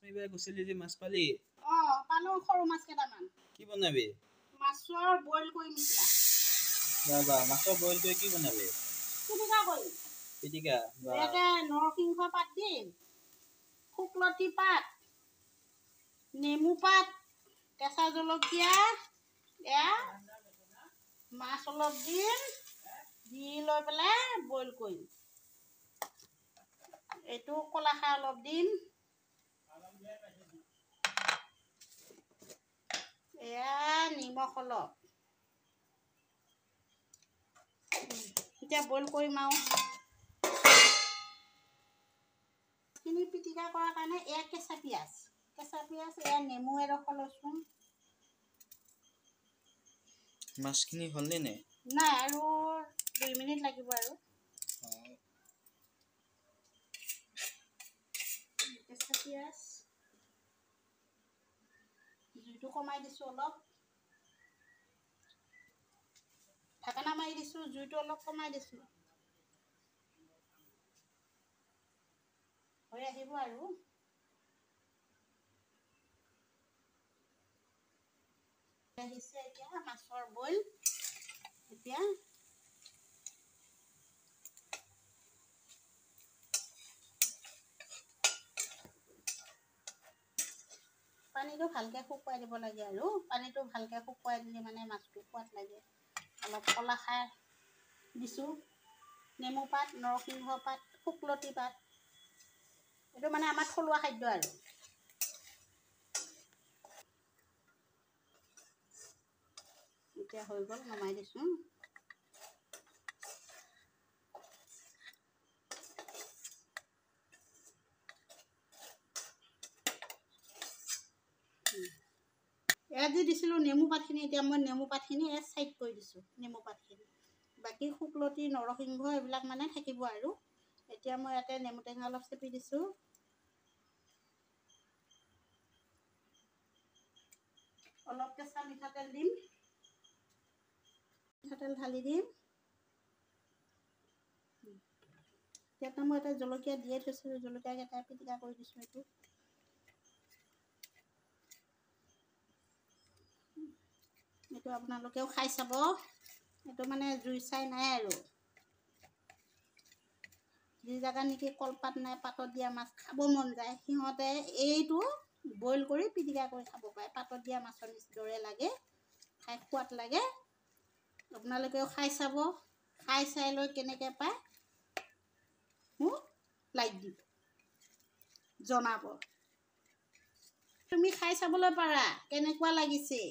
এইবাৰ গুছিলি যে মাছ পালি পালো সৰু মাছ কেইটামান কি বনাবি মাছৰ বইল কৰিম এতিয়া বাবা মাছৰ বইল কৰি কি বনাবি পিটিকা কৰিম পিটিকা একে নৰসিংহ পাত দিম শুকলতি পাত নেমু পাত কেঁচা জলকীয়া এয়া মাছ অলপ দিম দি লৈ পেলাই বইল কৰিম এইটো কলাখাৰ অলপ দিম এয়া নিমখ অলপ এতিয়া বইল কৰিম আৰু খিনি পিটিকা কৰাৰ কাৰণে এয়া কেঁচা পিঁয়াজ এয়া নেমু এডোখৰ লৈছোঁ মাছখিনি হ'লনে নাই নাই আৰু 2 মিনিট লাগিব আৰু কেঁচা পিঁয়াজ জুইটো কমাই দিছোঁ অলপ ঢাকনা মাৰি দিছোঁ জুইটো অলপ কমাই দিছোঁ হৈ আহিব আৰু আহিছে এতিয়া মাছৰ বইল এতিয়া পানীটো ভালকৈ শুকুৱাই দিব লাগে আৰু পানীটো ভালকৈ শুকুৱাই দিলে মানে মাছটো সোৱাদ লাগে অলপ কলাখাৰ দিছোঁ নেমু পাত নৰসিংহ পাত শুকলতি পাত এইটো মানে আমাৰ থলুৱা খাদ্য আৰু এতিয়া হৈ গ'ল নমাই দিছোঁ ইয়াত যে দিছিলোঁ নেমু পাতখিনি এতিয়া মই নেমু পাতখিনি ইয়াত ছাইড কৰি দিছোঁ নেমু পাতখিনি বাকী শুকলতি নৰসিংহ এইবিলাক মানে থাকিব আৰু এতিয়া মই ইয়াতে নেমু টেঙা অলপ চেপি দিছোঁ অলপ কেঁচা মিঠাতেল দিম মিঠাতেল ঢালি দিম এতিয়া মই এটা জলকীয়া দিয়ে থৈছিলোঁ জলকীয়াকেইটা পিটিকা কৰি দিছোঁ এইটো আপোনালোকেও খাই চাব এইটো মানে জুই চাই নাই আৰু যি জেগাত নেকি কলপাত নাই পাতত দিয়া মাছ খাব মন যায় সিহঁতে এইটো বইল কৰি পিটিকা কৰি খাব পাৰে পাতত দিয়া মাছৰ দৰে লাগে খাই সোৱাদ লাগে আপোনালোকেও খাই চাব খাই চাই লৈ কেনেকৈ পায় মোক লাইক দিব জনাব তুমি খাই চাবলৈ পাৰা কেনেকুৱা লাগিছে